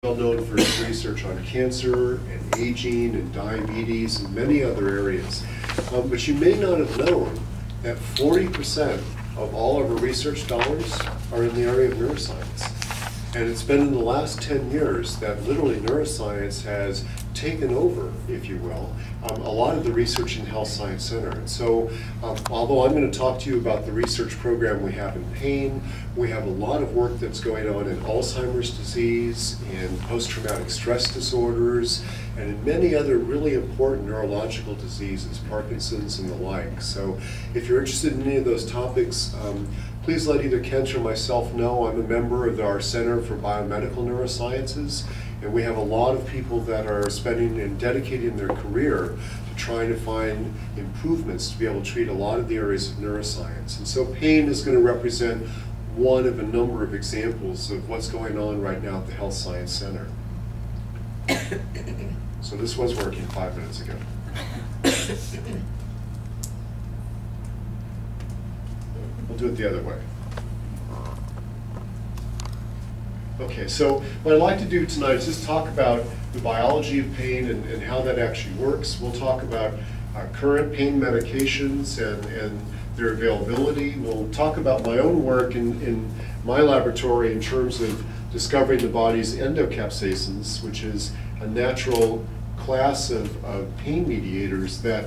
Well known for its research on cancer and aging and diabetes and many other areas. But you may not have known that 40% of all of our research dollars are in the area of neuroscience. And it's been in the last 10 years that literally neuroscience has taken over, if you will, a lot of the research in Health Science Center. And so, although I'm going to talk to you about the research program we have in pain, we have a lot of work that's going on in Alzheimer's disease, in post-traumatic stress disorders, and in many other really important neurological diseases, Parkinson's and the like. So if you're interested in any of those topics, please let either Kent or myself know. I'm a member of our Center for Biomedical Neurosciences, and we have a lot of people that are spending and dedicating their career to trying to find improvements to be able to treat a lot of the areas of neuroscience. And so pain is going to represent one of a number of examples of what's going on right now at the Health Science Center. So this was working 5 minutes ago. We'll do it the other way. Okay, so what I'd like to do tonight is just talk about the biology of pain and how that actually works. We'll talk about current pain medications and their availability. We'll talk about my own work in my laboratory in terms of discovering the body's Endo Capsaicins, which is a natural class of pain mediators that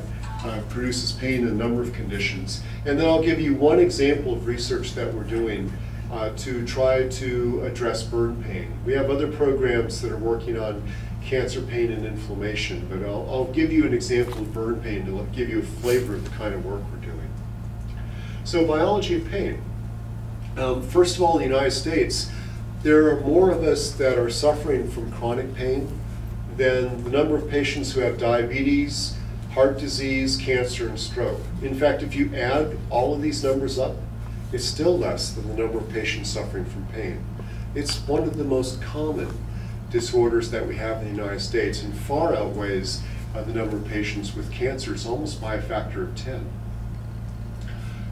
produces pain in a number of conditions. And then I'll give you one example of research that we're doing to try to address burn pain. We have other programs that are working on cancer pain and inflammation, but I'll give you an example of burn pain to give you a flavor of the kind of work we're doing. So biology of pain. First of all, in the United States, there are more of us that are suffering from chronic pain than the number of patients who have diabetes, heart disease, cancer, and stroke. In fact, if you add all of these numbers up, it's still less than the number of patients suffering from pain. It's one of the most common disorders that we have in the United States and far outweighs the number of patients with cancers almost by a factor of 10.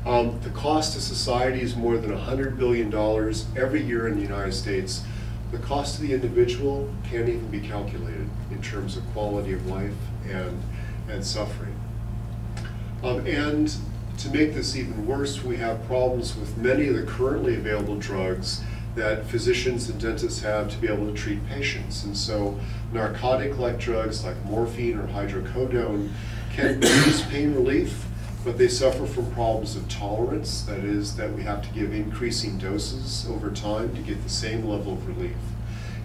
The cost to society is more than $100 billion every year in the United States. The cost to the individual can't even be calculated in terms of quality of life and suffering. And to make this even worse, we have problems with many of the currently available drugs that physicians and dentists have to be able to treat patients. And so narcotic-like drugs like morphine or hydrocodone can produce pain relief, but they suffer from problems of tolerance, that is, that we have to give increasing doses over time to get the same level of relief,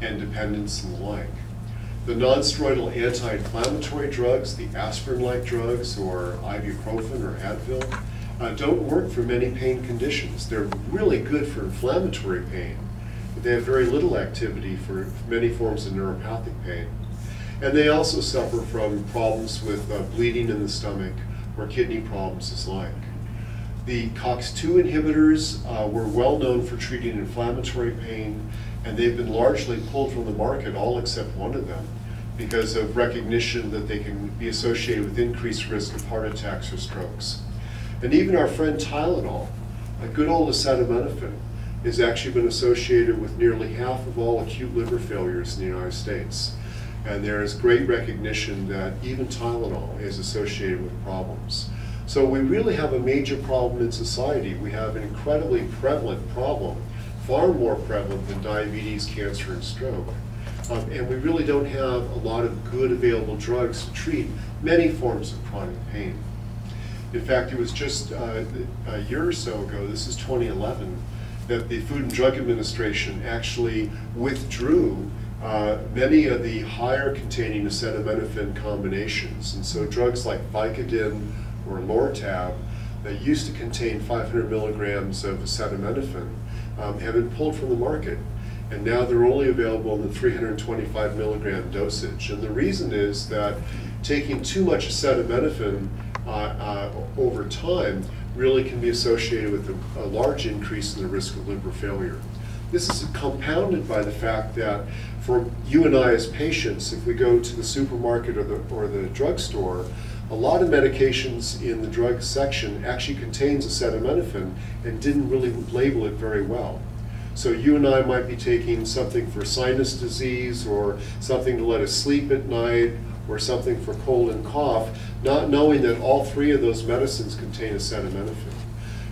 and dependence and the like. The non-steroidal anti-inflammatory drugs, the aspirin-like drugs, or ibuprofen or Advil, don't work for many pain conditions. They're really good for inflammatory pain, but they have very little activity for many forms of neuropathic pain. And they also suffer from problems with bleeding in the stomach or kidney problems as like. The COX-2 inhibitors were well known for treating inflammatory pain, and they've been largely pulled from the market, all except one of them, because of recognition that they can be associated with increased risk of heart attacks or strokes. And even our friend Tylenol, a good old acetaminophen, has actually been associated with nearly half of all acute liver failures in the United States. And there is great recognition that even Tylenol is associated with problems. So we really have a major problem in society. We have an incredibly prevalent problem, far more prevalent than diabetes, cancer, and stroke. And we really don't have a lot of good available drugs to treat many forms of chronic pain. In fact, it was just a year or so ago, this is 2011, that the Food and Drug Administration actually withdrew many of the higher containing acetaminophen combinations. And so drugs like Vicodin or Lortab that used to contain 500 milligrams of acetaminophen have been pulled from the market. And now they're only available in the 325 milligram dosage. And the reason is that taking too much acetaminophen over time really can be associated with a large increase in the risk of liver failure. This is compounded by the fact that for you and I as patients, if we go to the supermarket or the drugstore, a lot of medications in the drug section actually contains acetaminophen and didn't really label it very well. So you and I might be taking something for sinus disease, or something to let us sleep at night, or something for cold and cough, not knowing that all three of those medicines contain acetaminophen.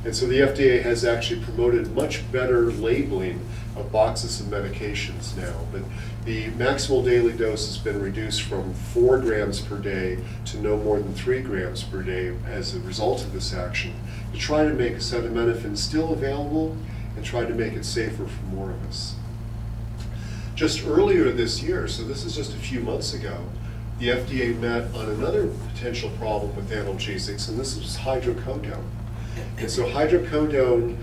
And so the FDA has actually promoted much better labeling of boxes of medications now. But the maximal daily dose has been reduced from 4 grams per day to no more than 3 grams per day as a result of this action, to try to make acetaminophen still available and try to make it safer for more of us. Just earlier this year, so this is just a few months ago, the FDA met on another potential problem with analgesics, and this is hydrocodone. And so hydrocodone,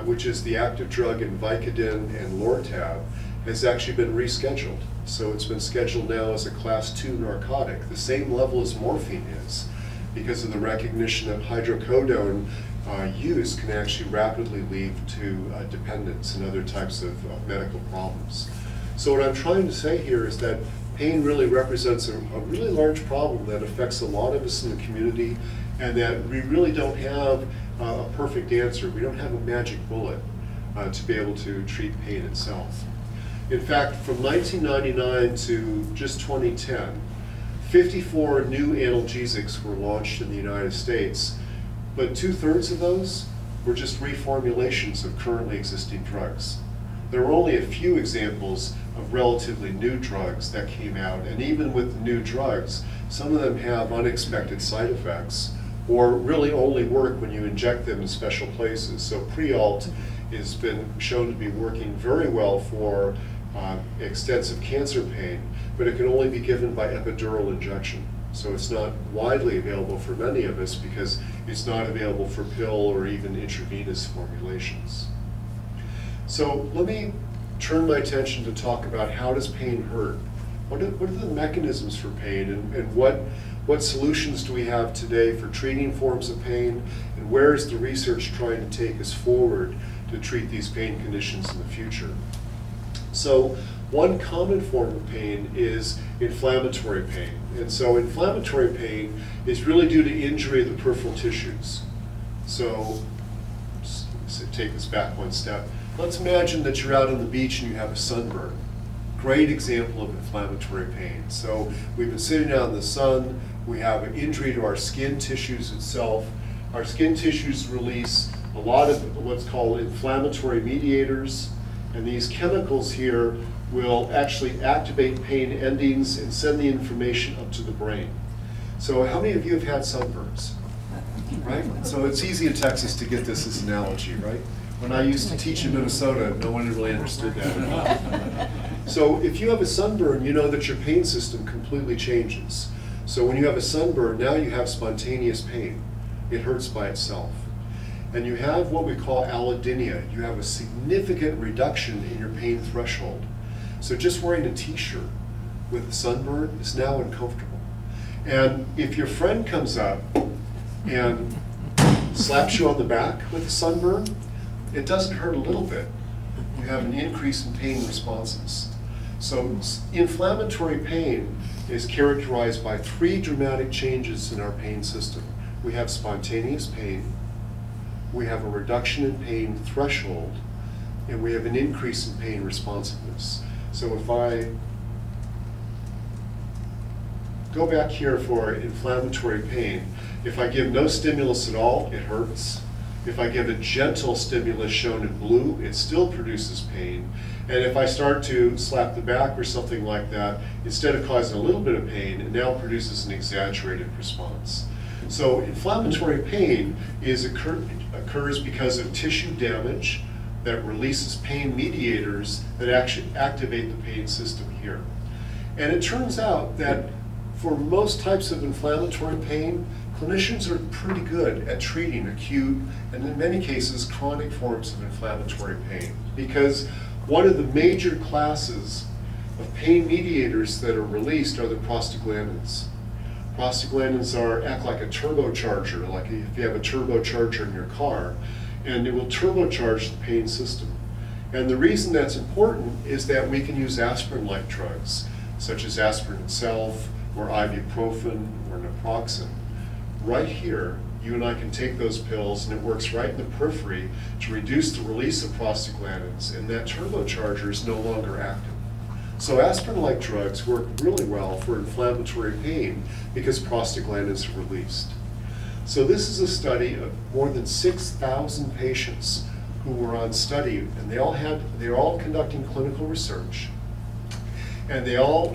which is the active drug in Vicodin and Lortab, has actually been rescheduled. So it's been scheduled now as a class 2 narcotic, the same level as morphine is, because of the recognition that hydrocodone use can actually rapidly lead to dependence and other types of medical problems. So what I'm trying to say here is that pain really represents a really large problem that affects a lot of us in the community, and that we really don't have a perfect answer. We don't have a magic bullet to be able to treat pain itself. In fact, from 1999 to just 2010, 54 new analgesics were launched in the United States, but 2/3 of those were just reformulations of currently existing drugs. There were only a few examples of relatively new drugs that came out, and even with the new drugs, some of them have unexpected side effects, or really only work when you inject them in special places. So Prialt has been shown to be working very well for extensive cancer pain, but it can only be given by epidural injection. So it's not widely available for many of us because it's not available for pill or even intravenous formulations. So let me turn my attention to talk about how does pain hurt? What are the mechanisms for pain, and what solutions do we have today for treating forms of pain, and where is the research trying to take us forward to treat these pain conditions in the future? So one common form of pain is inflammatory pain. And so inflammatory pain is really due to injury of the peripheral tissues. So take this back one step. Let's imagine that you're out on the beach and you have a sunburn. Great example of inflammatory pain. So we've been sitting out in the sun, we have an injury to our skin tissues itself. Our skin tissues release a lot of what's called inflammatory mediators, and these chemicals here will actually activate pain endings and send the information up to the brain. So how many of you have had sunburns? Right? So it's easy in Texas to get this as an analogy, right? When I used to teach in Minnesota, no one really understood that. So if you have a sunburn, you know that your pain system completely changes. So when you have a sunburn, now you have spontaneous pain. It hurts by itself. And you have what we call allodynia. You have a significant reduction in your pain threshold. So just wearing a t-shirt with a sunburn is now uncomfortable. And if your friend comes up and slaps you on the back with a sunburn, it doesn't hurt a little bit. You have an increase in pain responses. So inflammatory pain is characterized by 3 dramatic changes in our pain system. We have spontaneous pain, we have a reduction in pain threshold, and we have an increase in pain responsiveness. So if I go back here for inflammatory pain, if I give no stimulus at all, it hurts. If I give a gentle stimulus shown in blue, it still produces pain. And if I start to slap the back or something like that, instead of causing a little bit of pain, it now produces an exaggerated response. So inflammatory pain occurs because of tissue damage that releases pain mediators that actually activate the pain system here. And it turns out that for most types of inflammatory pain, clinicians are pretty good at treating acute and in many cases chronic forms of inflammatory pain, because one of the major classes of pain mediators that are released are the prostaglandins. Prostaglandins act like a turbocharger, like if you have a turbocharger in your car, and it will turbocharge the pain system. And the reason that's important is that we can use aspirin-like drugs, such as aspirin itself, or ibuprofen, or naproxen, right here you and I can take those pills, and it works right in the periphery to reduce the release of prostaglandins, and that turbocharger is no longer active. So aspirin-like drugs work really well for inflammatory pain because prostaglandins are released. So this is a study of more than 6,000 patients who were on study, and they're all conducting clinical research, and they all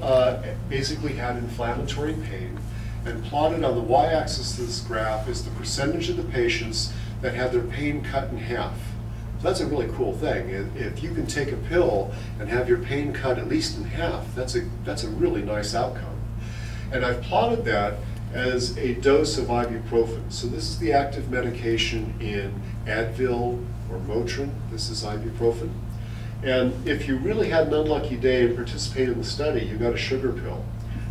basically had inflammatory pain. And plotted on the y-axis of this graph is the percentage of the patients that had their pain cut in half. So that's a really cool thing. If you can take a pill and have your pain cut at least in half, that's a really nice outcome. And I've plotted that as a dose of ibuprofen. So this is the active medication in Advil or Motrin. This is ibuprofen. And if you really had an unlucky day and participated in the study, you got a sugar pill.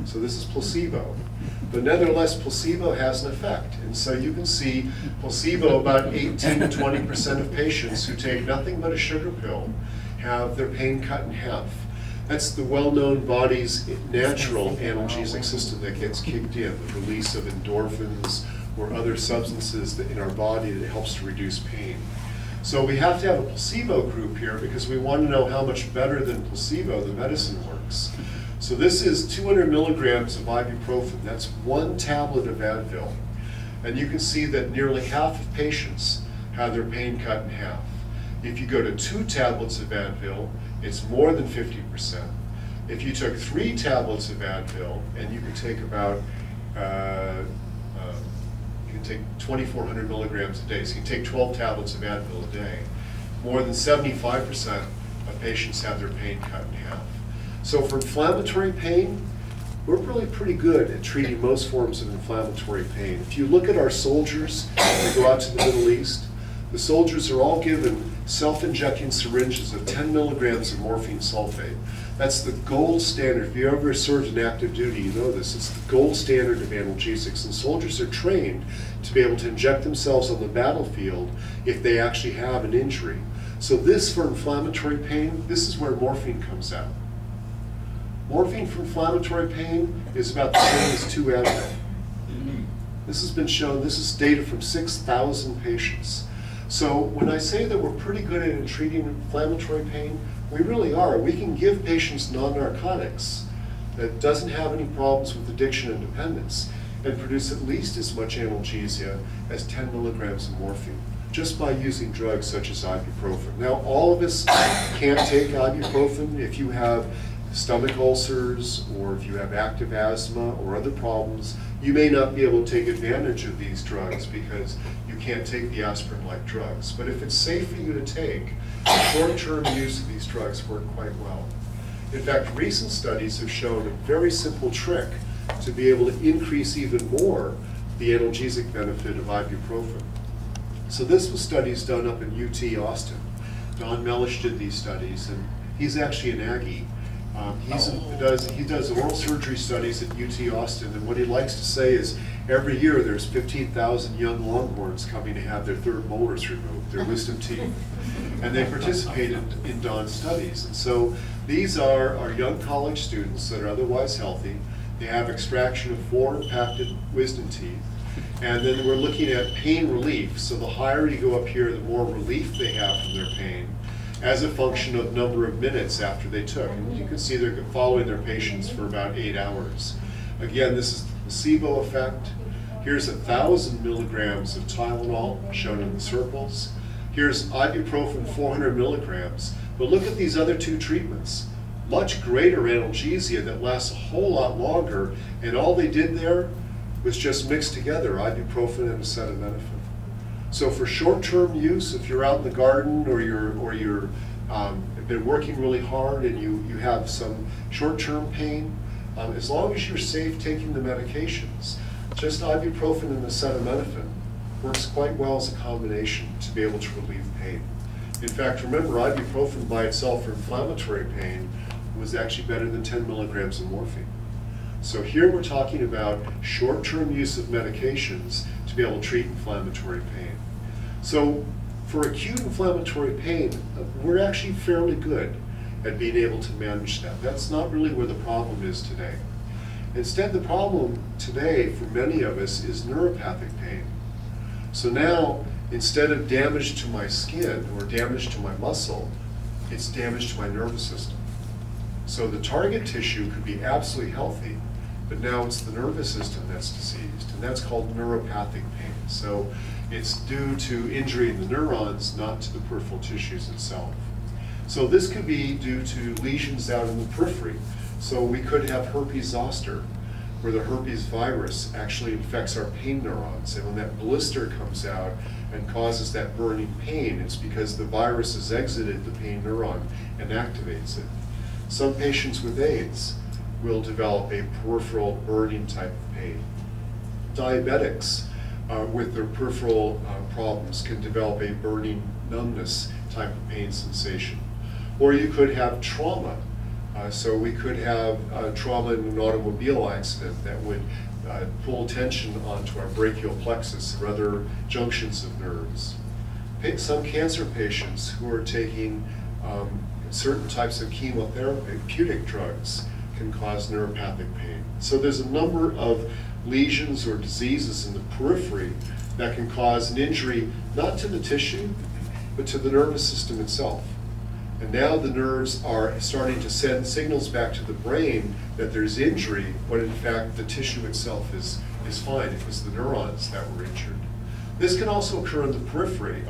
So this is placebo. But nevertheless, placebo has an effect. And so you can see placebo, about 18 to 20% of patients who take nothing but a sugar pill have their pain cut in half. That's the well-known body's natural analgesic system that gets kicked in, the release of endorphins or other substances in our body that helps to reduce pain. So we have to have a placebo group here because we want to know how much better than placebo the medicine works. So this is 200 milligrams of ibuprofen. That's 1 tablet of Advil. And you can see that nearly half of patients have their pain cut in half. If you go to 2 tablets of Advil, it's more than 50%. If you took 3 tablets of Advil, and you can take about, you can take 2,400 milligrams a day, so you can take 12 tablets of Advil a day, more than 75% of patients have their pain cut in half. So for inflammatory pain, we're really pretty good at treating most forms of inflammatory pain. If you look at our soldiers that go out to the Middle East, the soldiers are all given self-injecting syringes of 10 milligrams of morphine sulfate. That's the gold standard. If you ever served in active duty, you know this. It's the gold standard of analgesics, and soldiers are trained to be able to inject themselves on the battlefield if they actually have an injury. So this, for inflammatory pain, this is where morphine comes out. Morphine for inflammatory pain is about the same as 2 Advil. This has been shown, this is data from 6,000 patients. So when I say that we're pretty good at treating inflammatory pain, we really are. We can give patients non-narcotics that doesn't have any problems with addiction and dependence and produce at least as much analgesia as 10 milligrams of morphine, just by using drugs such as ibuprofen. Now, all of us can't take ibuprofen. If you have stomach ulcers, or if you have active asthma or other problems, you may not be able to take advantage of these drugs because you can't take the aspirin-like drugs. But if it's safe for you to take, short-term use of these drugs work quite well. In fact, recent studies have shown a very simple trick to be able to increase even more the analgesic benefit of ibuprofen. So this was studies done up in UT Austin. Don Mellish did these studies, and he's actually an Aggie. He does oral surgery studies at UT Austin, and what he likes to say is every year there's 15,000 young Longhorns coming to have their 3rd molars removed, their wisdom teeth, and they participated in Don's studies. And so these are our young college students that are otherwise healthy. They have extraction of 4 impacted wisdom teeth, and then we're looking at pain relief. So the higher you go up here, the more relief they have from their pain, as a function of number of minutes after they took. And you can see they're following their patients for about 8 hours. Again, this is the placebo effect. Here's 1,000 milligrams of Tylenol shown in the circles. Here's ibuprofen 400 milligrams. But look at these other 2 treatments. Much greater analgesia that lasts a whole lot longer, and all they did there was just mix together ibuprofen and acetaminophen. So for short-term use, if you're out in the garden or you're been working really hard and you have some short-term pain, as long as you're safe taking the medications, just ibuprofen and acetaminophen works quite well as a combination to be able to relieve pain. In fact, remember, ibuprofen by itself for inflammatory pain was actually better than 10 milligrams of morphine. So here we're talking about short-term use of medications to be able to treat inflammatory pain. So for acute inflammatory pain, we're actually fairly good at being able to manage that. That's not really where the problem is today. Instead, the problem today for many of us is neuropathic pain. So now, instead of damage to my skin or damage to my muscle, it's damage to my nervous system. So the target tissue could be absolutely healthy, but now it's the nervous system that's diseased, and that's called neuropathic pain. So it's due to injury in the neurons, not to the peripheral tissues itself. So this could be due to lesions out in the periphery. So we could have herpes zoster, where the herpes virus actually infects our pain neurons, and when that blister comes out and causes that burning pain, it's because the virus has exited the pain neuron and activates it. Some patients with AIDS will develop a peripheral burning type of pain. Diabetics with their peripheral problems can develop a burning numbness type of pain sensation. Or you could have trauma. So we could have trauma in an automobile accident that would pull tension onto our brachial plexus or other junctions of nerves. Some cancer patients who are taking certain types of chemotherapeutic drugs can cause neuropathic pain. So there's a number of lesions or diseases in the periphery that can cause an injury, not to the tissue, but to the nervous system itself. And now the nerves are starting to send signals back to the brain that there's injury, when in fact the tissue itself is fine. It was the neurons that were injured. This can also occur in the periphery,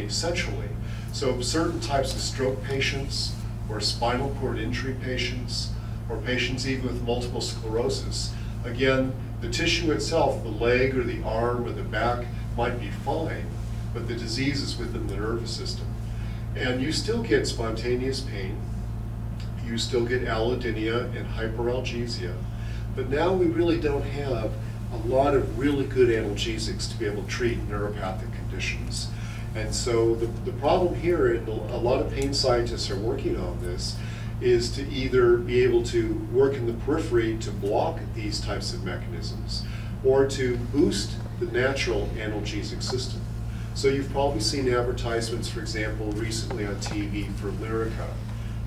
centrally. So certain types of stroke patients, or spinal cord injury patients, or patients even with multiple sclerosis. Again, the tissue itself, the leg or the arm or the back, might be fine, but the disease is within the nervous system. And you still get spontaneous pain, you still get allodynia and hyperalgesia, but now we really don't have a lot of really good analgesics to be able to treat neuropathic conditions. And so the problem here, and a lot of pain scientists are working on this, is to either be able to work in the periphery to block these types of mechanisms, or to boost the natural analgesic system. So you've probably seen advertisements, for example, recently on TV for Lyrica,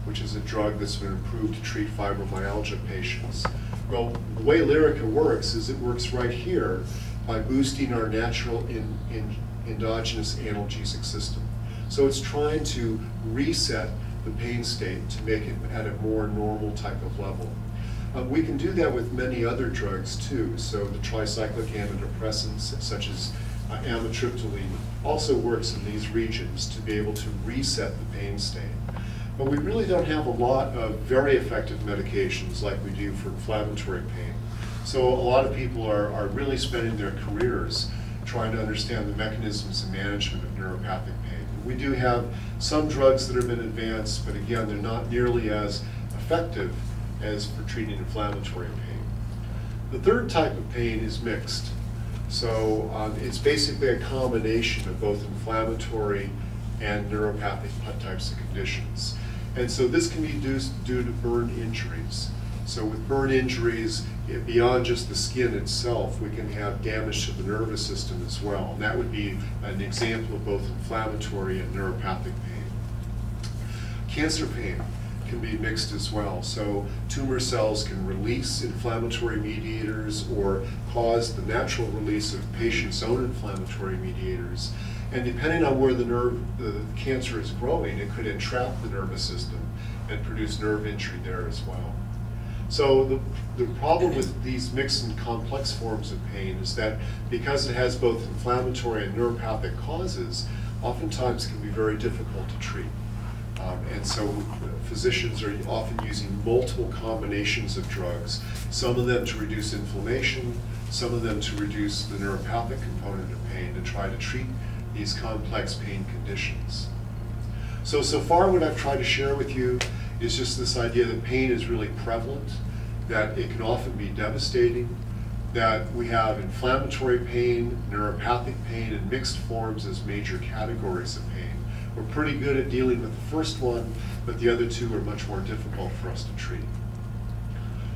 which is a drug that's been approved to treat fibromyalgia patients. Well, the way Lyrica works is it works right here by boosting our natural endogenous analgesic system. So it's trying to reset the pain state to make it at a more normal type of level. We can do that with many other drugs too. So the tricyclic antidepressants, such as amitriptyline, also works in these regions to be able to reset the pain state. But we really don't have a lot of very effective medications like we do for inflammatory pain. So a lot of people are really spending their careers trying to understand the mechanisms and management of neuropathic pain. We do have some drugs that have been advanced, but again, they're not nearly as effective as for treating inflammatory pain. The third type of pain is mixed. So it's basically a combination of both inflammatory and neuropathic types of conditions. And so this can be due to burn injuries. So with burn injuries, beyond just the skin itself, we can have damage to the nervous system as well. And that would be an example of both inflammatory and neuropathic pain. Cancer pain can be mixed as well. So tumor cells can release inflammatory mediators or cause the natural release of patient's own inflammatory mediators. And depending on where the cancer is growing, it could entrap the nervous system and produce nerve injury there as well. So the problem with these mixed and complex forms of pain is that because it has both inflammatory and neuropathic causes, oftentimes can be very difficult to treat. And so physicians are often using multiple combinations of drugs, some of them to reduce inflammation, some of them to reduce the neuropathic component of pain, to try to treat these complex pain conditions. So far what I've tried to share with you is just this idea that pain is really prevalent, that it can often be devastating, that we have inflammatory pain, neuropathic pain, and mixed forms as major categories of pain. We're pretty good at dealing with the first one, but the other two are much more difficult for us to treat.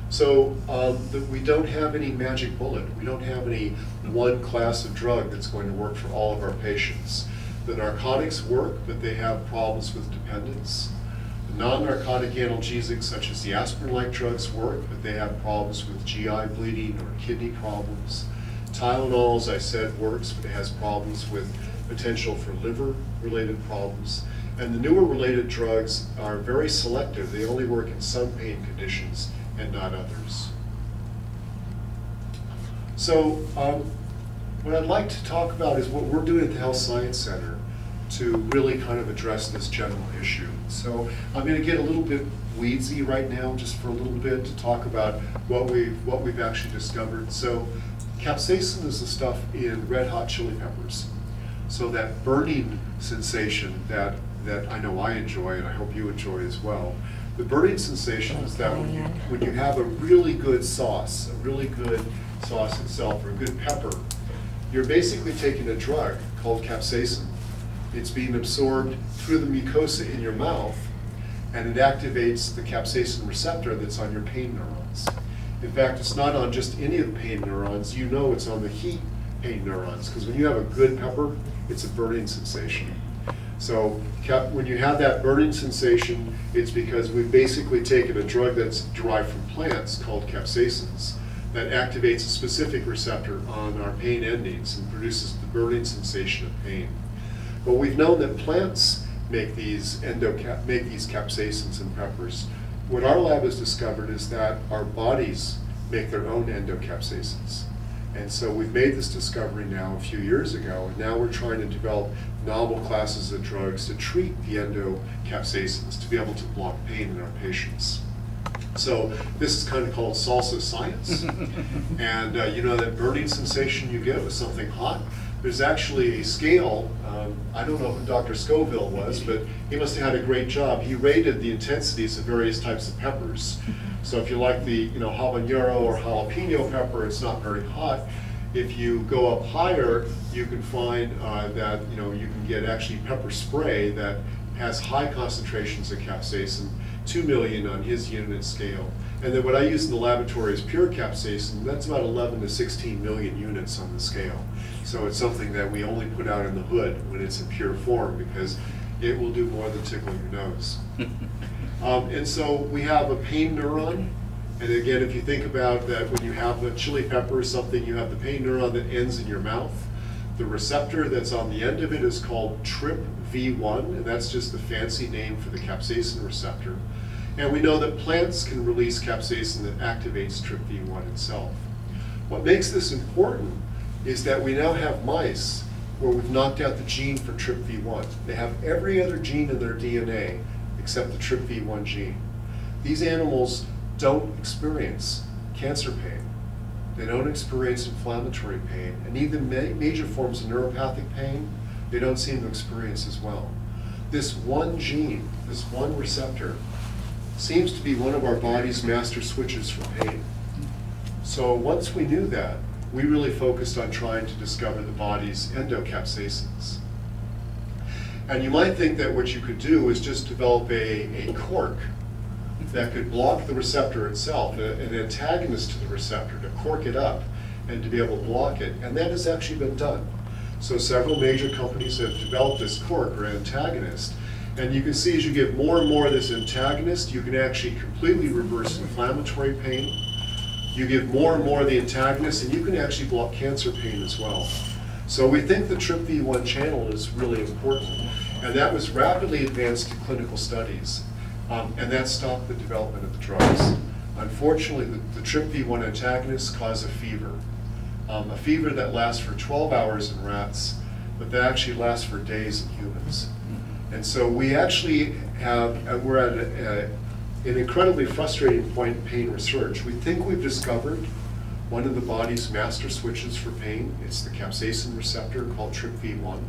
So we don't have any magic bullet. We don't have any one class of drug that's going to work for all of our patients. The narcotics work, but they have problems with dependence. The non-narcotic analgesics, such as the aspirin-like drugs, work, but they have problems with GI bleeding or kidney problems. Tylenol, as I said, works, but it has problems with potential for liver-related problems. And the newer related drugs are very selective. They only work in some pain conditions and not others. So what I'd like to talk about is what we're doing at the Health Science Center to really kind of address this general issue. So I'm going to get a little bit weedsy right now, just for a little bit, to talk about what we've actually discovered. So capsaicin is the stuff in red hot chili peppers. So that burning sensation that I know I enjoy, and I hope you enjoy as well. The burning sensation is that when you have a really good sauce, itself, or a good pepper, you're basically taking a drug called capsaicin. It's being absorbed through the mucosa in your mouth, and it activates the capsaicin receptor that's on your pain neurons. In fact, it's not on just any of the pain neurons. You know it's on the heat pain neurons, because when you have a good pepper, it's a burning sensation. So when you have that burning sensation, it's because we've basically taken a drug that's derived from plants called capsaicins that activates a specific receptor on our pain endings and produces the burning sensation of pain. But we've known that plants make these capsaicins in peppers. What our lab has discovered is that our bodies make their own endo capsaicins. And so we've made this discovery now a few years ago, and now we're trying to develop novel classes of drugs to treat the endo capsaicins, to be able to block pain in our patients. So this is kind of called salsa science. And you know that burning sensation you get with something hot? There's actually a scale. I don't know who Dr. Scoville was, but he must have had a great job. He rated the intensities of various types of peppers. So if you like the habanero or jalapeno pepper, it's not very hot. If you go up higher, you can find that you can get actually pepper spray that has high concentrations of capsaicin, 2 million on his unit scale. And then what I use in the laboratory is pure capsaicin. That's about 11 to 16 million units on the scale. So it's something that we only put out in the hood when it's in pure form, because it will do more than tickle your nose. And so we have a pain neuron. And again, if you think about that, when you have a chili pepper or something, you have the pain neuron that ends in your mouth. The receptor that's on the end of it is called TRPV1, and that's just the fancy name for the capsaicin receptor. And we know that plants can release capsaicin that activates TRPV1 itself. What makes this important is that we now have mice where we've knocked out the gene for TRPV1. They have every other gene in their DNA except the TRPV1 gene. These animals don't experience cancer pain. They don't experience inflammatory pain, and even major forms of neuropathic pain, they don't seem to experience as well. This one gene, this one receptor, seems to be one of our body's master switches for pain. So once we knew that, we really focused on trying to discover the body's endo capsaicins. And you might think that what you could do is just develop a cork that could block the receptor itself, an antagonist to the receptor, to cork it up and to be able to block it. And that has actually been done. So several major companies have developed this cork or antagonist. And you can see as you give more and more of this antagonist, you can actually completely reverse inflammatory pain. You give more and more of the antagonist, and you can actually block cancer pain as well. So we think the TRPV1 channel is really important. And that was rapidly advanced to clinical studies. And that stopped the development of the drugs. Unfortunately, the TRPV1 antagonists cause a fever that lasts for 12 hours in rats, but that actually lasts for days in humans. And so we actually we're at an incredibly frustrating point in pain research. We think we've discovered one of the body's master switches for pain. It's the capsaicin receptor called TRPV1.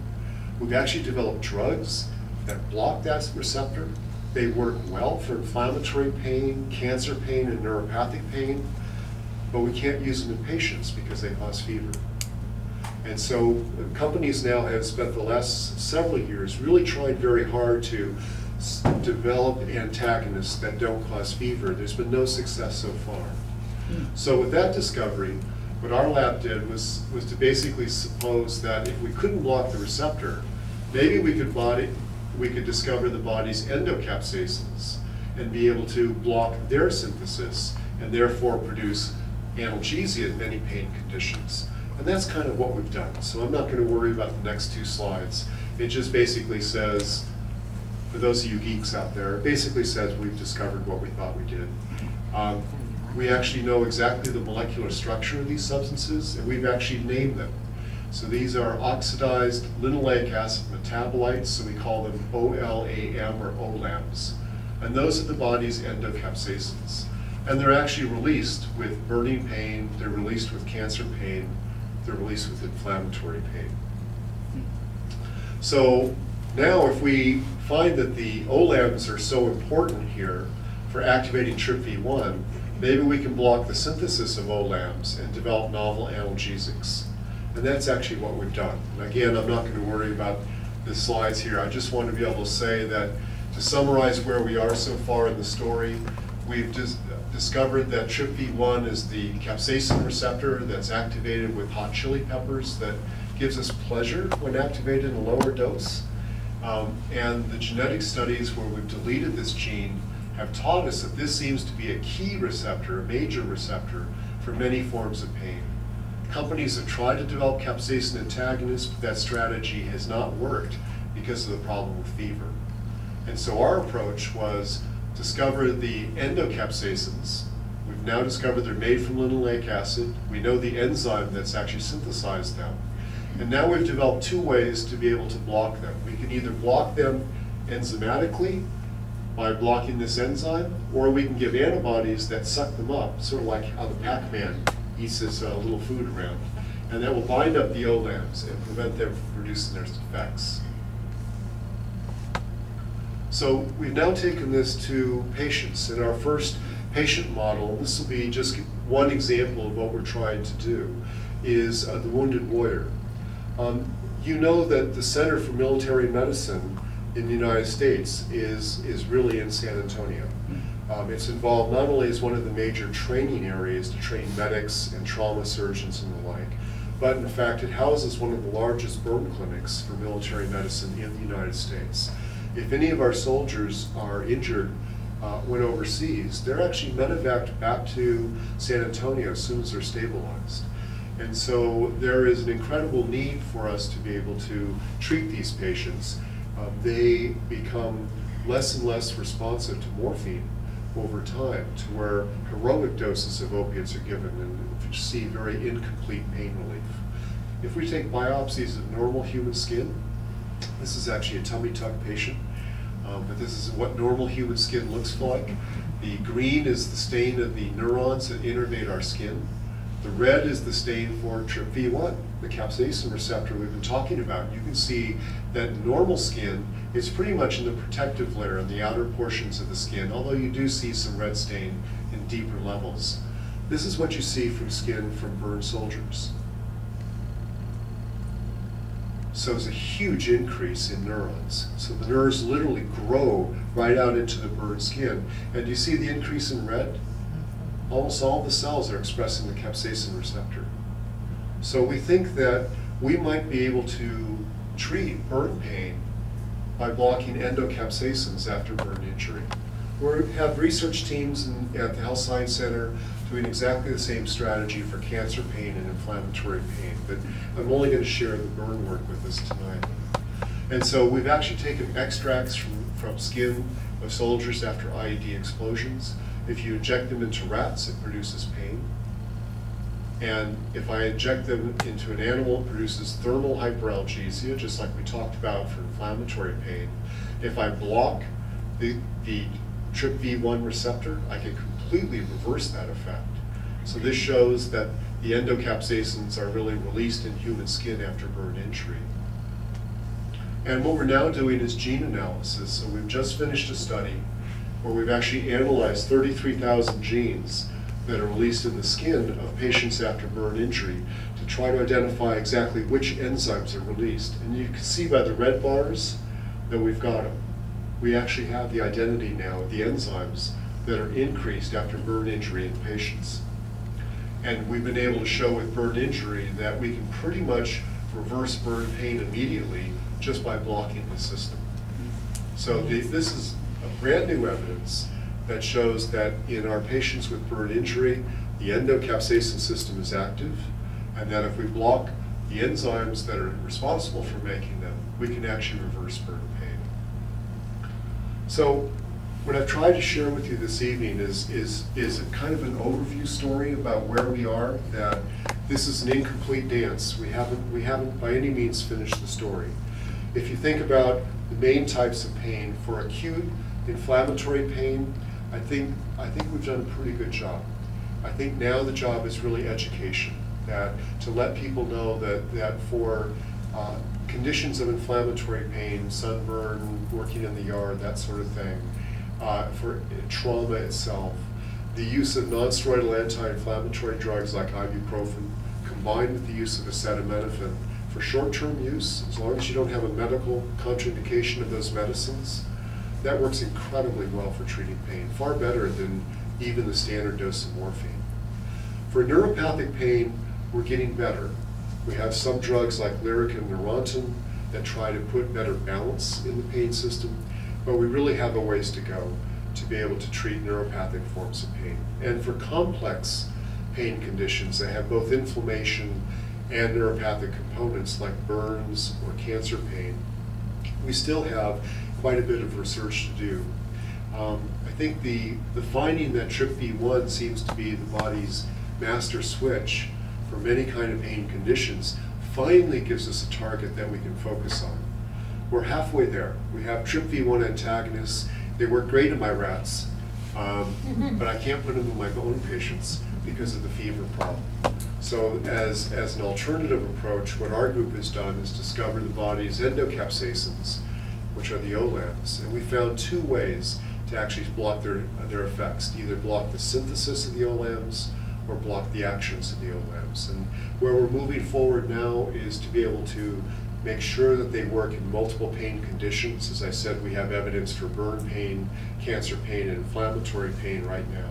We've actually developed drugs that block that receptor. They work well for inflammatory pain, cancer pain, and neuropathic pain, but we can't use them in patients because they cause fever. And so companies now have spent the last several years really trying very hard to develop antagonists that don't cause fever. There's been no success so far. So with that discovery, what our lab did was to basically suppose that if we couldn't block the receptor, maybe we could discover the body's endocapsaicins and be able to block their synthesis and therefore produce analgesia in many pain conditions. And that's kind of what we've done. So I'm not going to worry about the next two slides. It just basically says, for those of you geeks out there, it basically says we've discovered what we thought we did. We actually know exactly the molecular structure of these substances, and we've actually named them. So these are oxidized linoleic acid metabolites, so we call them OLAM or OLAMs. And those are the body's endo capsaicins. And they're actually released with burning pain, they're released with cancer pain, they're released with inflammatory pain. So now if we find that the OLAMs are so important here for activating TRPV1, maybe we can block the synthesis of OLAMs and develop novel analgesics. And that's actually what we've done. And again, I'm not going to worry about the slides here. I just want to be able to say that to summarize where we are so far in the story, we've discovered that TRPV1 is the capsaicin receptor that's activated with hot chili peppers that gives us pleasure when activated in a lower dose. And the genetic studies where we've deleted this gene have taught us that this seems to be a key receptor, a major receptor, for many forms of pain. Companies have tried to develop capsaicin antagonists, but that strategy has not worked because of the problem with fever. And so our approach was discover the endo capsaicins. We've now discovered they're made from linoleic acid. We know the enzyme that's actually synthesized them. And now we've developed two ways to be able to block them. We can either block them enzymatically by blocking this enzyme, or we can give antibodies that suck them up, sort of like how the Pac-Man eats his little food around. And that will bind up the OLAMs and prevent them from producing their effects. So we've now taken this to patients. In our first patient model, this will be just one example of what we're trying to do, is the wounded warrior. You know that the Center for Military Medicine in the United States is really in San Antonio. It's involved not only as one of the major training areas to train medics and trauma surgeons and the like, but in fact it houses one of the largest burn clinics for military medicine in the United States. If any of our soldiers are injured when overseas, they're actually medevaced back to San Antonio as soon as they're stabilized. And so there is an incredible need for us to be able to treat these patients. They become less and less responsive to morphine over time, to where heroic doses of opiates are given and see very incomplete pain relief. If we take biopsies of normal human skin, this is actually a tummy tuck patient, but this is what normal human skin looks like. The green is the stain of the neurons that innervate our skin. The red is the stain for TRPV1, the capsaicin receptor we've been talking about. You can see that normal skin is pretty much in the protective layer in the outer portions of the skin, although you do see some red stain in deeper levels. This is what you see from skin from burned soldiers. So it's a huge increase in neurons. So the nerves literally grow right out into the burned skin. And do you see the increase in red? Almost all the cells are expressing the capsaicin receptor. So we think that we might be able to treat burn pain by blocking endocapsaicins after burn injury. We have research teams at the Health Science Center doing exactly the same strategy for cancer pain and inflammatory pain, but I'm only going to share the burn work with us tonight. And so we've actually taken extracts from skin of soldiers after IED explosions. If you inject them into rats, it produces pain. And if I inject them into an animal, it produces thermal hyperalgesia, just like we talked about for inflammatory pain. If I block the TRPV1 receptor, I can completely reverse that effect. So this shows that the endocapsaicins are really released in human skin after burn injury. And what we're now doing is gene analysis. So we've just finished a study where we've actually analyzed 33,000 genes that are released in the skin of patients after burn injury to try to identify exactly which enzymes are released. And you can see by the red bars that we've got them. We actually have the identity now of the enzymes that are increased after burn injury in patients. And we've been able to show with burn injury that we can pretty much reverse burn pain immediately just by blocking the system. So this is a brand new evidence that shows that in our patients with burn injury, the endocapsaicin system is active, and that if we block the enzymes that are responsible for making them, we can actually reverse burn pain. So what I've tried to share with you this evening is a kind of an overview story about where we are, that this is an incomplete dance. We haven't by any means finished the story. If you think about the main types of pain, for acute inflammatory pain, I think we've done a pretty good job. I think now the job is really education, that to let people know that for conditions of inflammatory pain, sunburn, working in the yard, that sort of thing, for trauma itself, the use of non-steroidal anti-inflammatory drugs like ibuprofen, combined with the use of acetaminophen for short-term use, as long as you don't have a medical contraindication of those medicines, that works incredibly well for treating pain, far better than even the standard dose of morphine. For neuropathic pain, we're getting better. We have some drugs like Lyrica and Neurontin that try to put better balance in the pain system, but we really have a ways to go to be able to treat neuropathic forms of pain. And for complex pain conditions that have both inflammation and neuropathic components like burns or cancer pain, we still have quite a bit of research to do. I think the finding that TRPV1 seems to be the body's master switch for many kind of pain conditions finally gives us a target that we can focus on. We're halfway there. We have TRPV1 antagonists. They work great in my rats, but I can't put them in my bone patients because of the fever problem. So as an alternative approach, what our group has done is discover the body's Endo Capsaicins, which are the OLAMs. And we found two ways to actually block their effects, either block the synthesis of the OLAMs or block the actions of the OLAMs. And where we're moving forward now is to be able to make sure that they work in multiple pain conditions. As I said, we have evidence for burn pain, cancer pain, and inflammatory pain right now.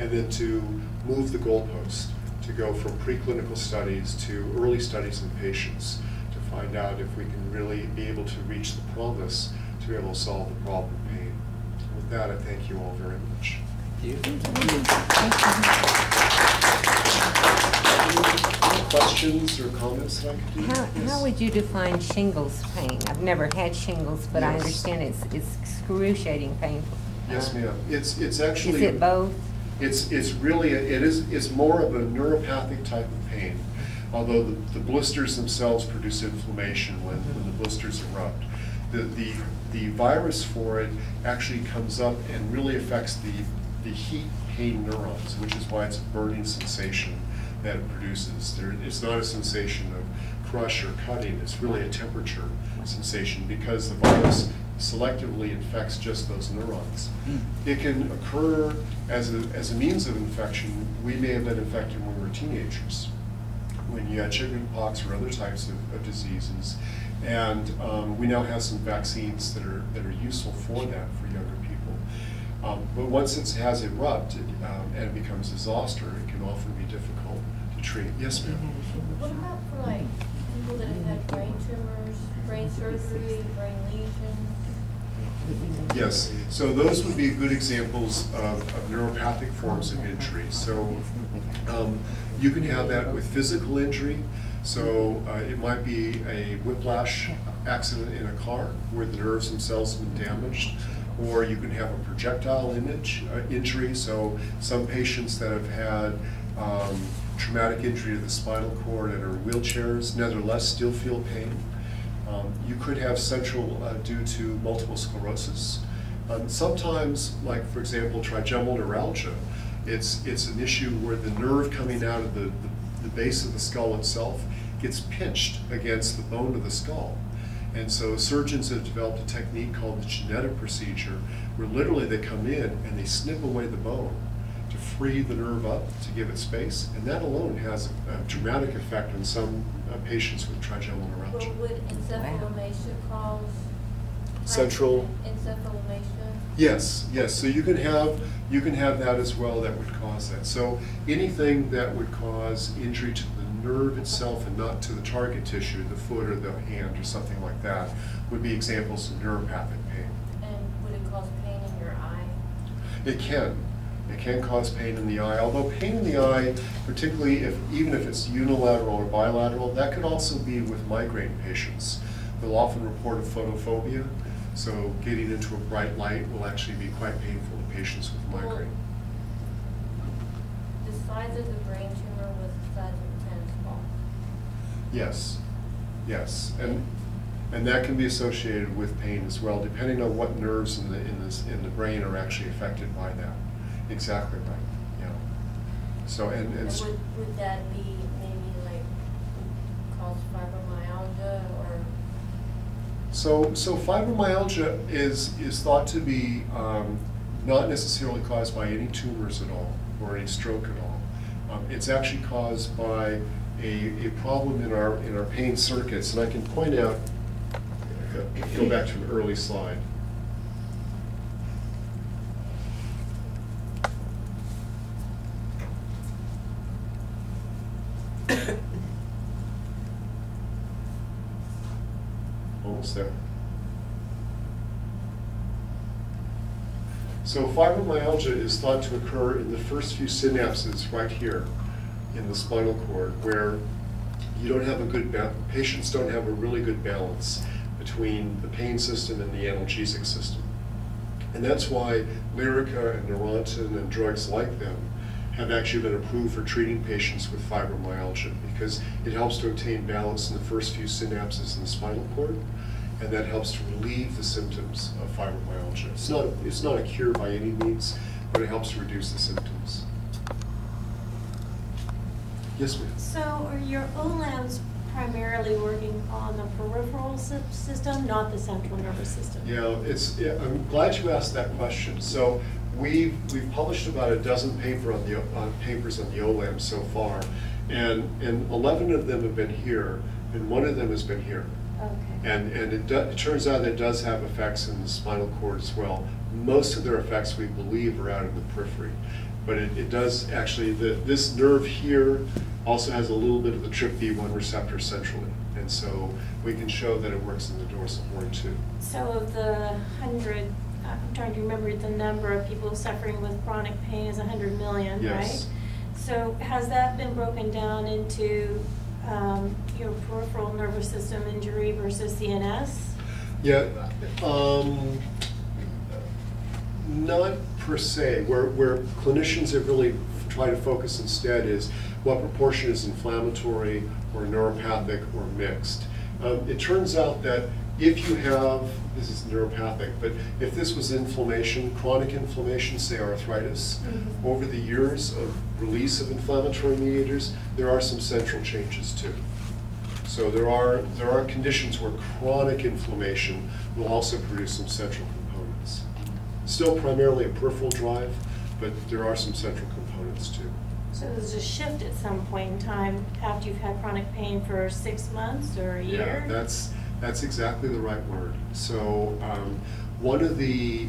And then to move the goalpost, to go from preclinical studies to early studies in patients, to find out if we can really be able to reach the promise to be able to solve the problem of pain. And with that, I thank you all very much. Thank you. Any questions or comments that I could do? How would you define shingles pain? I've never had shingles, but I Yes. understand it's excruciating painful. Yes, ma'am. It's actually. Is it both? It's really, it's more of a neuropathic type of pain, although the blisters themselves produce inflammation when the blisters erupt. The virus for it actually comes up and really affects the heat pain neurons, which is why it's a burning sensation that it produces. It's not a sensation of crush or cutting, it's really a temperature sensation because the virus selectively infects just those neurons. It can occur as a means of infection. We may have been infected when we were teenagers, when you had chickenpox or other types of diseases, and we now have some vaccines that are useful for that for younger people. But once it has erupted and it becomes a zoster, it can often be difficult to treat. Yes, ma'am. What about for like people that have had brain tumors, brain surgery, brain lesions? Yes, so those would be good examples of neuropathic forms of injury. So you can have that with physical injury. So it might be a whiplash accident in a car where the nerves themselves have been damaged, or you can have a projectile injury. So some patients that have had traumatic injury to the spinal cord and are in wheelchairs, nevertheless still feel pain. You could have central due to multiple sclerosis. Sometimes, like for example, trigeminal neuralgia, it's an issue where the nerve coming out of the base of the skull itself gets pinched against the bone of the skull. And so surgeons have developed a technique called the genetic procedure, where literally they come in and they snip away the bone to free the nerve up to give it space, and that alone has a dramatic effect on some patients with trigeminal neuralgia. Well, would encephalomalacia cause Central. encephalomalacia? Yes, yes. So you can have that as well that would cause that. So anything that would cause injury to the nerve itself and not to the target tissue, the foot or the hand or something like that, would be examples of neuropathic pain. And would it cause pain in your eye? It can. It can cause pain in the eye, although pain in the eye, particularly even if it's unilateral or bilateral, that could also be with migraine patients. They'll often report a photophobia, so getting into a bright light will actually be quite painful to patients with migraine. The size of the brain tumor was the size of a tennis ball. Yes, yes, and that can be associated with pain as well, depending on what nerves in the brain are actually affected by that. Exactly right. Yeah. So and would that be maybe like cause fibromyalgia or? So fibromyalgia is thought to be not necessarily caused by any tumors at all or any stroke at all. It's actually caused by a problem in our pain circuits, and I can point out. Go back to an early slide. Almost there. So fibromyalgia is thought to occur in the first few synapses right here in the spinal cord, where you don't have a good patients don't have a really good balance between the pain system and the analgesic system. And that's why Lyrica and Neurontin and drugs like them have actually been approved for treating patients with fibromyalgia, because it helps to obtain balance in the first few synapses in the spinal cord, and that helps to relieve the symptoms of fibromyalgia. It's not a cure by any means, but it helps to reduce the symptoms. Yes, ma'am. So are your OLAMs primarily working on the peripheral system, not the central nervous system? Yeah, I'm glad you asked that question. So we've published about a dozen papers on the OLAM so far, and 11 of them have been here, and one of them has been here. Okay. And it turns out that it does have effects in the spinal cord as well. Most of their effects, we believe, are out in the periphery. But it does actually, this nerve here also has a little bit of the TRPV1 receptor centrally. And so we can show that it works in the dorsal horn too. So of the 100, I'm trying to remember the number of people suffering with chronic pain is 100 million, Yes. right? So has that been broken down into your peripheral nervous system injury versus CNS? Yeah, not per se. Where clinicians have really tried to focus instead is what proportion is inflammatory or neuropathic or mixed. It turns out that if you have, this is neuropathic, but if this was inflammation, chronic inflammation, say arthritis, over the years of release of inflammatory mediators, there are some central changes too. So there are conditions where chronic inflammation will also produce some central components. Still primarily a peripheral drive, but there are some central components too. So there's a shift at some point in time after you've had chronic pain for 6 months or a year? Yeah, that's exactly the right word. So one of the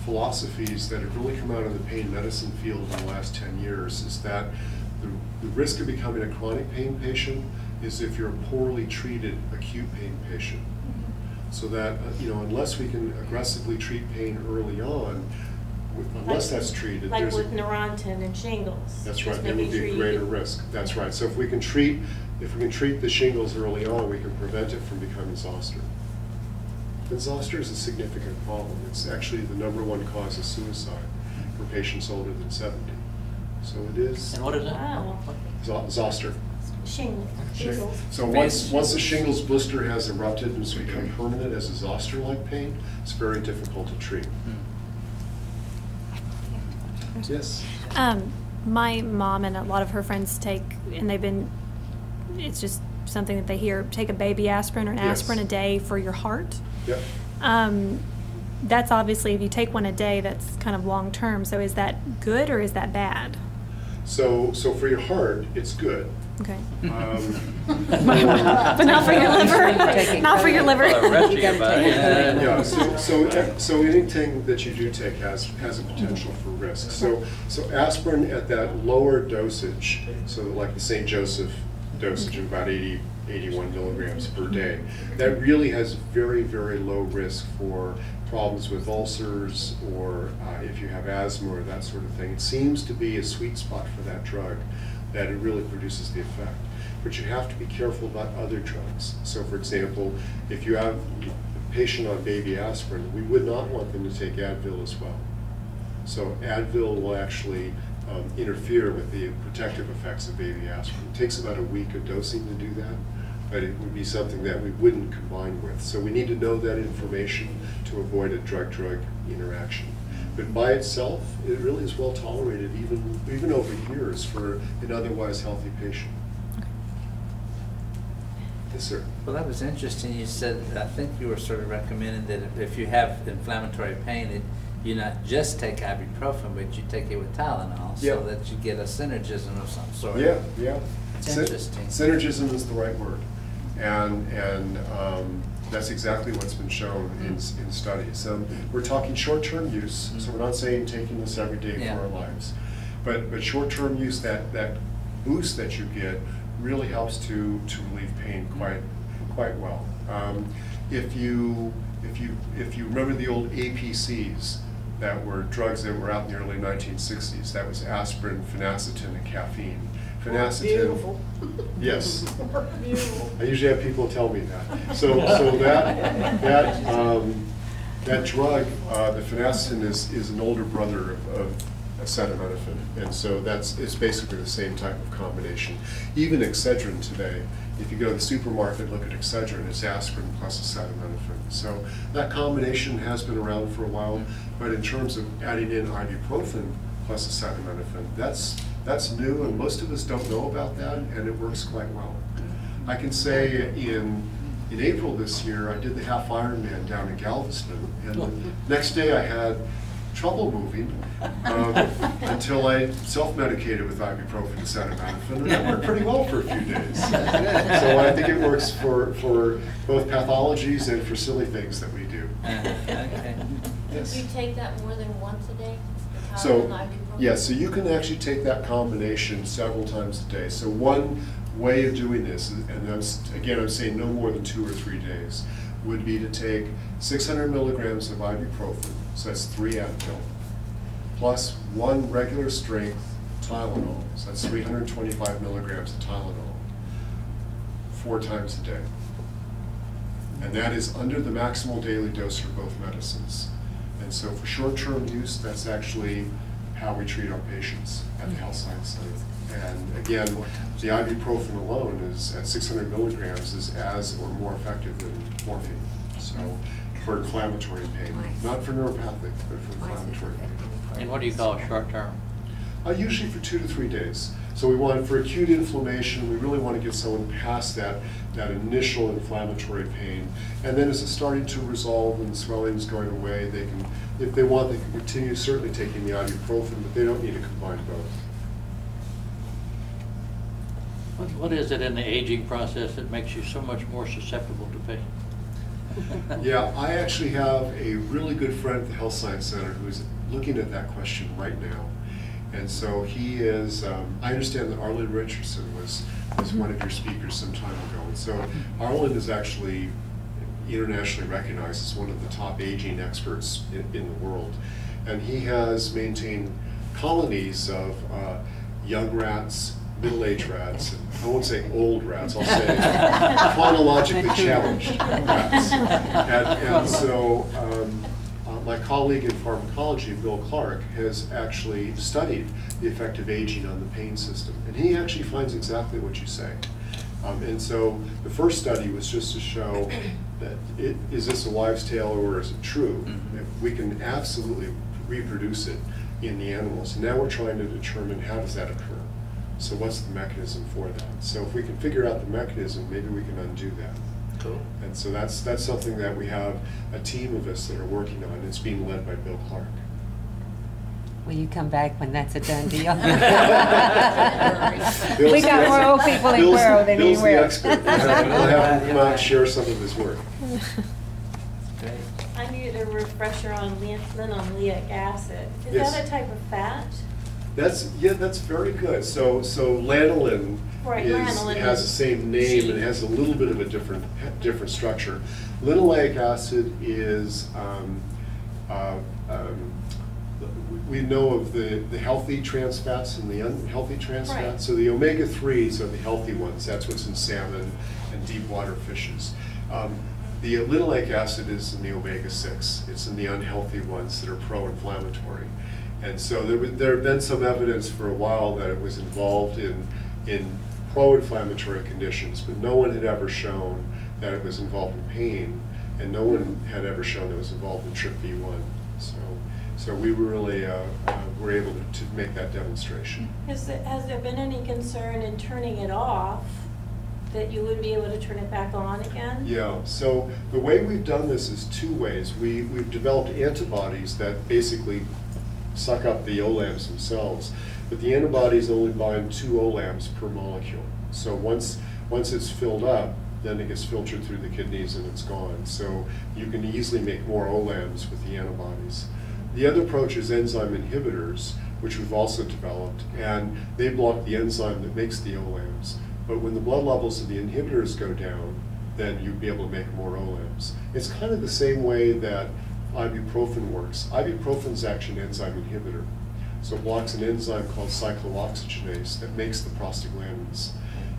philosophies that have really come out of the pain medicine field in the last 10 years is that the risk of becoming a chronic pain patient is if you're a poorly treated acute pain patient. So that, unless we can aggressively treat pain early on, unless that's treated. Like with Neurontin and Shingles. That's right, there would be a greater risk. That's right. So if we can treat the shingles early on, we can prevent it from becoming zoster. And zoster is a significant problem. It's actually the #1 cause of suicide for patients older than 70. So it is. And what is it? Wow. Zoster. Shingles. So once the shingles blister has erupted and it's become permanent as a zoster-like pain, it's very difficult to treat. Yes. My mom and a lot of her friends take, and it's just something that they hear, take a baby aspirin or an aspirin a day for your heart. Yep. That's obviously, if you take one a day, that's kind of long term. So is that good or is that bad? So for your heart, it's good. Okay. But not for your liver. Not for your liver. Yeah. So anything that you do take has a potential for risk. So aspirin at that lower dosage, so like the St. Joseph dosage of about 80 81 milligrams per day. That really has very, very low risk for problems with ulcers or if you have asthma or that sort of thing. It seems to be a sweet spot for that drug, that it really produces the effect. But you have to be careful about other drugs. So for example, if you have a patient on baby aspirin, we would not want them to take Advil as well. So Advil will actually interfere with the protective effects of baby aspirin. It takes about a week of dosing to do that, but it would be something that we wouldn't combine with. So we need to know that information to avoid a drug-drug interaction. But by itself, it really is well tolerated, even over years for an otherwise healthy patient. Yes, sir. Well, that was interesting. You said, I think you were sort of recommending that if you have inflammatory pain, you not just take ibuprofen, but you take it with Tylenol, so that you get a synergism of some sort. Yeah, yeah. It's interesting. Synergism is the right word. And that's exactly what's been shown in studies. We're talking short-term use, so we're not saying taking this every day for our lives. But short-term use, that boost that you get really helps to relieve pain quite well. If you remember the old APCs, that were drugs that were out in the early 1960s, that was aspirin, phenacetin, and caffeine. Phenacetin. Beautiful. Yes. Beautiful. I usually have people tell me that. So that drug, the phenacetin, is an older brother of acetaminophen, and so it's basically the same type of combination. Even Excedrin today, if you go to the supermarket, look at Excedrin, it's aspirin plus acetaminophen. So that combination has been around for a while, but in terms of adding in ibuprofen plus acetaminophen, that's new, and most of us don't know about that, and it works quite well. I can say in April this year, I did the half Ironman down in Galveston, and the next day I had trouble moving until I self-medicated with ibuprofen and acetaminophen, and that worked pretty well for a few days. So I think it works for both pathologies and for silly things that we do. Okay. Yes. Do you take that more than once a day? The So, Tylenol and ibuprofen? yeah, so you can actually take that combination several times a day. So one way of doing this, and I'm saying no more than 2 or 3 days, would be to take 600 milligrams of ibuprofen, so that's 3 Advil, plus 1 regular strength Tylenol, so that's 325 milligrams of Tylenol, 4 times a day. And that is under the maximal daily dose for both medicines. And so for short-term use, that's actually how we treat our patients at the Health Science Center. And again, the ibuprofen alone is at 600 milligrams is as or more effective than morphine. So for inflammatory pain, not for neuropathic, but for inflammatory pain. And what do you call short term? Usually for 2 to 3 days. So we want, for acute inflammation, we really want to get someone past that initial inflammatory pain. And then as it's starting to resolve and the swelling is going away, they can, if they want, they can continue certainly taking the ibuprofen, but they don't need to combine both. What is it in the aging process that makes you so much more susceptible to pain? Yeah, I actually have a really good friend at the Health Science Center who is looking at that question right now. And so he is, I understand that Arlen Richardson was one of your speakers some time ago. And so Arlen is actually internationally recognized as one of the top aging experts in the world. And he has maintained colonies of young rats, middle-aged rats, and I won't say old rats, I'll say chronologically challenged rats. And so my colleague in pharmacology, Bill Clark, has actually studied the effect of aging on the pain system. And he actually finds exactly what you say. And so the first study was just to show that is this a wives' tale or is it true? We can absolutely reproduce it in the animals. And now we're trying to determine how does that occur. So what's the mechanism for that? So if we can figure out the mechanism, maybe we can undo that. Cool. And so that's something that we have a team of us that are working on. It's being led by Bill Clark. Will you come back when that's a done deal? Bill's We got the more old expert. people in Bill's- Cuero than Bill's the anywhere. expert. We'll have him come out and share some of his work. Great. I needed a refresher on linoleic acid. Is Yes. that a type of fat? That's very good. So lanolin Right, is, lanolin has is the same name and has a little bit of a different structure. Linoleic acid is we know of the healthy trans fats and the unhealthy trans Right. fats. So the omega-3s are the healthy ones. That's what's in salmon and deep water fishes. The linoleic acid is in the omega-6. It's in the unhealthy ones that are pro-inflammatory. And so there have been some evidence for a while that it was involved in pro-inflammatory conditions, but no one had ever shown that it was involved in pain, and no one had ever shown it was involved in TRPV1. So we were really were able to make that demonstration. Has there been any concern in turning it off, that you would be able to turn it back on again? Yeah, so the way we've done this is two ways. We've developed antibodies that basically suck up the OLAMs themselves, but the antibodies only bind 2 OLAMs per molecule. So once it's filled up, then it gets filtered through the kidneys and it's gone. So you can easily make more OLAMs with the antibodies. The other approach is enzyme inhibitors, which we've also developed, and they block the enzyme that makes the OLAMs. But when the blood levels of the inhibitors go down, then you'd be able to make more OLAMs. It's kind of the same way that ibuprofen works. Ibuprofen is actually an enzyme inhibitor. So it blocks an enzyme called cyclooxygenase that makes the prostaglandins.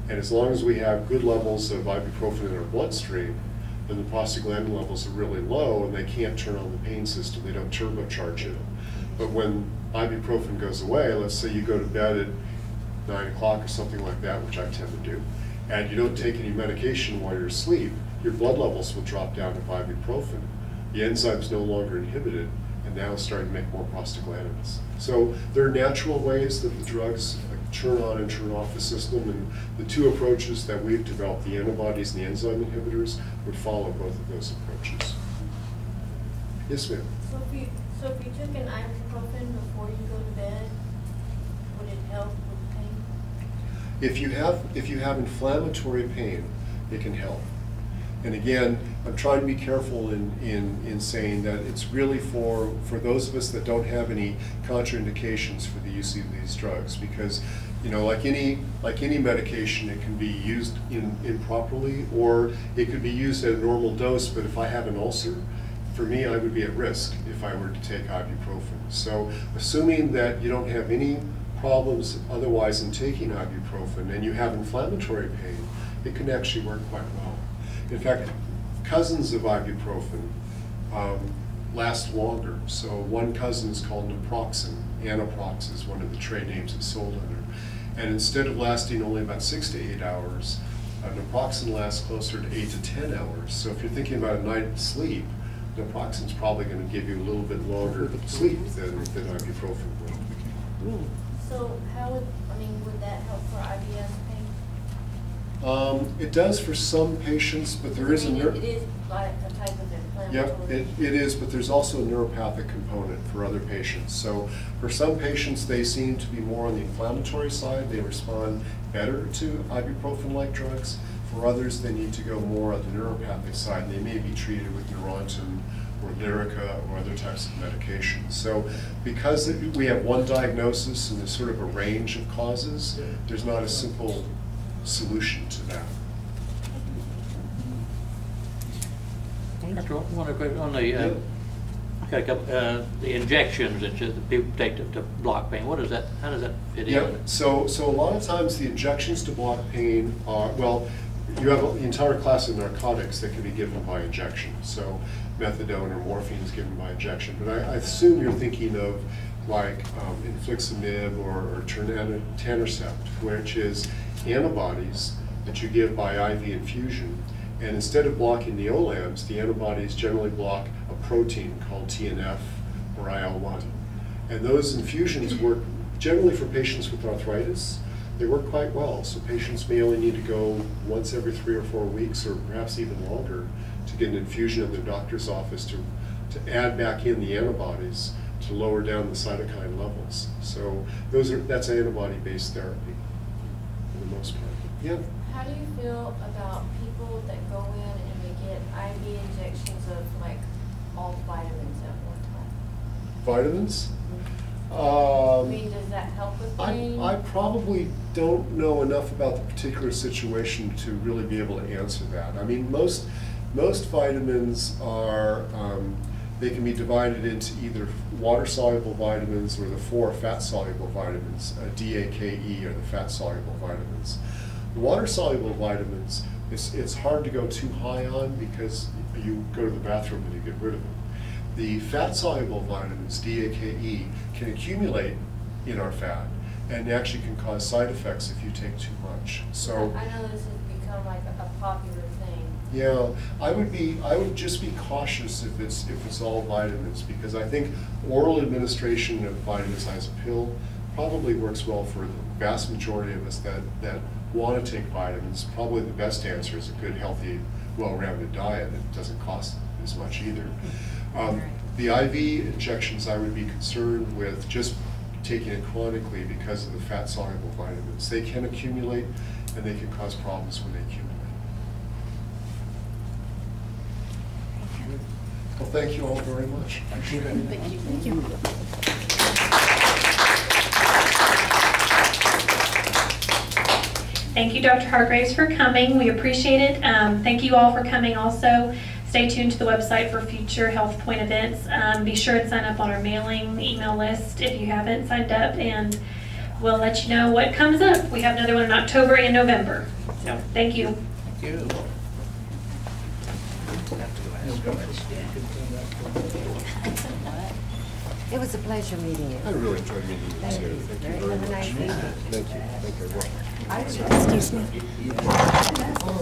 And as long as we have good levels of ibuprofen in our bloodstream, then the prostaglandin levels are really low and they can't turn on the pain system. They don't turbocharge it. But when ibuprofen goes away, let's say you go to bed at 9 o'clock or something like that, which I tend to do, and you don't take any medication while you're asleep, your blood levels will drop down to ibuprofen. The enzyme's no longer inhibited, and now it's starting to make more prostaglandins. So there are natural ways that the drugs turn on and turn off the system, and the two approaches that we've developed, the antibodies and the enzyme inhibitors, would follow both of those approaches. Yes, ma'am? So if you took an ibuprofen before you go to bed, would it help with pain? If you have inflammatory pain, it can help. And again, I'm trying to be careful in saying that it's really for those of us that don't have any contraindications for the use of these drugs, because like any medication, it can be used improperly, or it could be used at a normal dose. But if I have an ulcer, for me, I would be at risk if I were to take ibuprofen. So assuming that you don't have any problems otherwise in taking ibuprofen and you have inflammatory pain, it can actually work quite well. In fact, cousins of ibuprofen last longer. So one cousin is called Naproxen. Naproxen is one of the trade names it's sold under. And instead of lasting only about 6 to 8 hours, Naproxen lasts closer to 8 to 10 hours. So if you're thinking about a night of sleep, Naproxen is probably going to give you a little bit longer sleep than ibuprofen will. So would that help for IBS pain? It does for some patients, but there is it is like a type of inflammatory. Yep, it is, but there's also a neuropathic component for other patients. So for some patients, they seem to be more on the inflammatory side. They respond better to ibuprofen-like drugs. For others, they need to go more on the neuropathic side, and they may be treated with Neurontin or Lyrica or other types of medications. So because we have one diagnosis and there's sort of a range of causes, there's not a simple solution to that. Doctor, I want to go on the injections that people take to block pain. How does that fit in? Yeah, so a lot of times the injections to block pain are, well, you have the entire class of narcotics that can be given by injection. So methadone or morphine is given by injection. But I assume you're thinking of like infliximab or etanercept, which is antibodies that you give by IV infusion. And instead of blocking the OLAMs, the antibodies generally block a protein called TNF or IL-1. And those infusions work generally for patients with arthritis. They work quite well. So patients may only need to go once every 3 or 4 weeks, or perhaps even longer, to get an infusion in their doctor's office to add back in the antibodies to lower down the cytokine levels. So that's antibody-based therapy for the most part. Yeah. How do you feel about people that go in and they get IV injections of like all vitamins at one time? Vitamins? I mean, does that help with pain? I probably don't know enough about the particular situation to really be able to answer that. I mean, most vitamins are, they can be divided into either water-soluble vitamins or the 4 fat-soluble vitamins. D, A, K, E are the fat-soluble vitamins. The water-soluble vitamins, it's hard to go too high on because you go to the bathroom and you get rid of them. The fat-soluble vitamins, D, A, K, E, can accumulate in our fat and actually can cause side effects if you take too much. So I know this has become like a popular thing. yeah, I would just be cautious if it's all vitamins, because I think oral administration of vitamins as a pill probably works well for the vast majority of us that want to take vitamins. Probably the best answer is a good, healthy, well-rounded diet. It doesn't cost as much either. The IV injections, I would be concerned with just taking it chronically because of the fat-soluble vitamins. They can accumulate and they can cause problems when they accumulate. Well, thank you all very much. Thank you. Thank you. Thank you, Dr. Hargreaves, for coming. We appreciate it. Thank you all for coming also. Stay tuned to the website for future Health Point events. Be sure to sign up on our mailing email list if you haven't signed up, and we'll let you know what comes up. We have another one in October and November. So thank you. Thank you. It was a pleasure meeting you. I really enjoyed meeting you Thank too. you. Thank you Have very a much. nice evening. Thank you. Thank you very much. Excuse me.